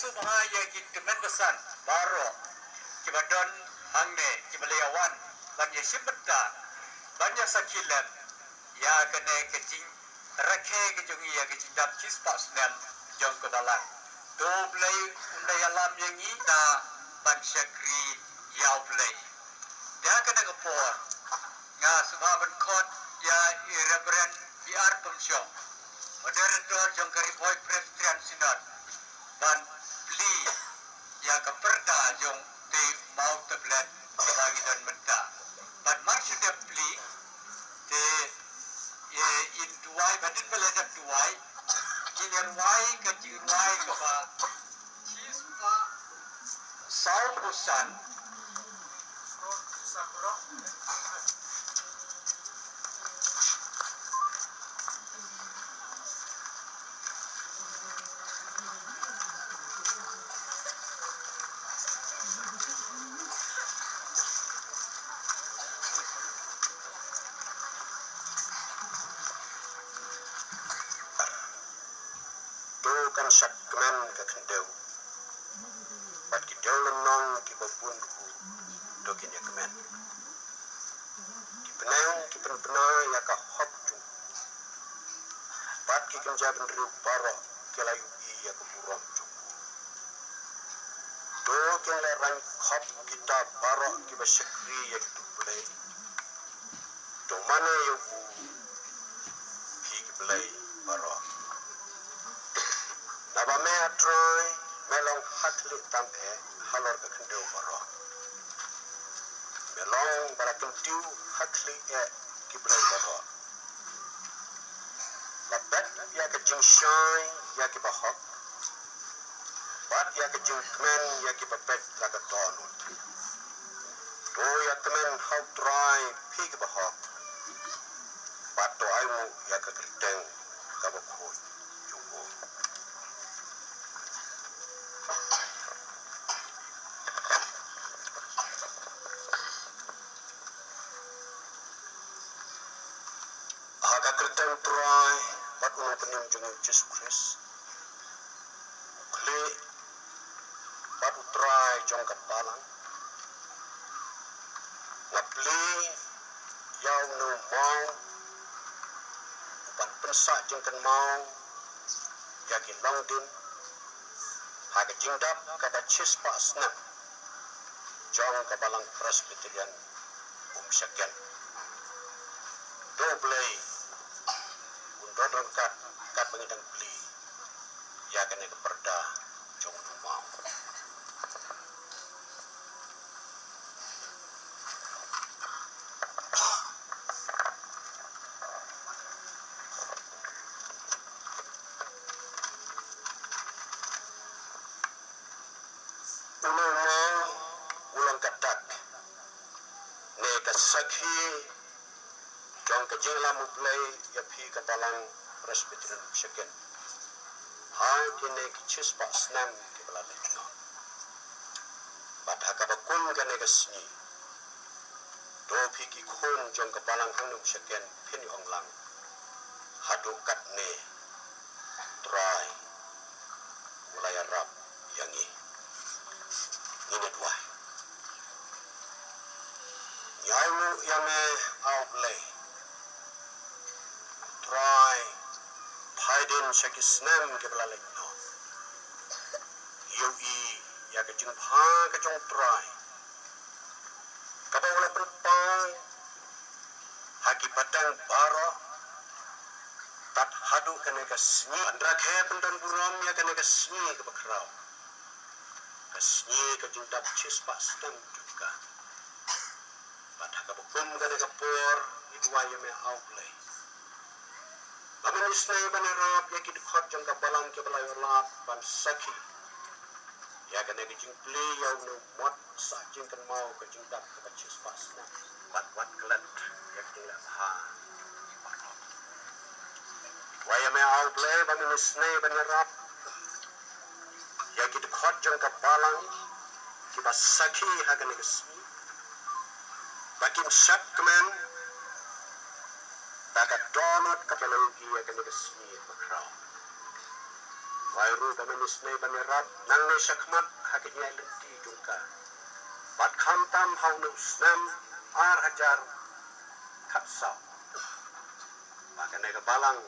subha ya kit kemen besan baro kibadon hangne kibaleawan banyak sibeta banyak sakilan ya kene kecing rakhe kejungi ya kecing dap shispah snem jong ke balang do play undai alam yang ida ban syakri yau play dia kena kepor nga subha ban khot ya irreverend biar pemsyong moderator jong kari boy Presbyterian Synod dan pli ya keperda jong te mau tablet bagi dan menta dan maksudnya pli te in duai badin belajar duai in wai ke jirai ke ba shispah saupusan kan sakmen ke kendau bat ki deulen nong ki babun do ki ne kemen ki penang ki penang ya ka hop ju bat ki kan jaben riu baro ke layu ya ke buram ju do ki le ran hop kita baro ki ba sekri ya ki play do mana yo bu ki play baro Naba mea troy melong hatli tampe halor ke kendau baro. Melong barakin tiu hatli kiblai baro. Labet ya ke jing shine ya ke bahok. Bat ya ke jing kemen ya ke bapet la ke donut. Do ya kemen how dry pi ke bahok. Bat do aimu ya ke kriteng kabakoi jumbo. Kriteng try bat uno penim jung Jesus Christ. Kle bat try jong kat balang. Ngapli yau no mau ban pensa jeng kan mau yakin longdin haga jingdap kata shispah snem jong ke Balang Presbyterian Umshaken. Doblei Rodon kat pengidang beli ya kena keperda jong mau ulang katak ne kasakhi jong ke jengla muplay ya pi ke Balang Presbyterian Unshaken. Hai kene ke shispah snem ke belalai no. Bat hakabakun kene ke sini. Do pi ki kun jong ke Balang Unshaken pini onglang. Hadu kat ne try mulai rap yangi. Ini dua. Yamu yame outlay. Try Haiden shaki snem ke belalai no. Yui ya ke jing pha ke jong try. Kaba wala perpai haki patang baro tat hadu kene ke sni andra ke pendan buram ya kene ke sni ke bakrau. Ke sni ke jingdap shispah snem juga. Bat hakabukum kene ke por idwa yame outlay. Amin isnai banarap ya kid khot jang kabalang ke balai lap ban saki ya kene ke jing play ya no mot sa jing kan mau ke jing dap ke shispah snem bat wat kelat ya kila ha waya me au play ban isnai banarap ya kid khot jang kabalang ke bas saki ha kene ke smi bakim sap kemen Baka donut kapelagi ya kene kesini makrau. Wairu bamenisne banerap nang ne sakmat hakitnya lenti dungka. Bat khamtam haunu snem ar hajar katsau. Makanya ke Balang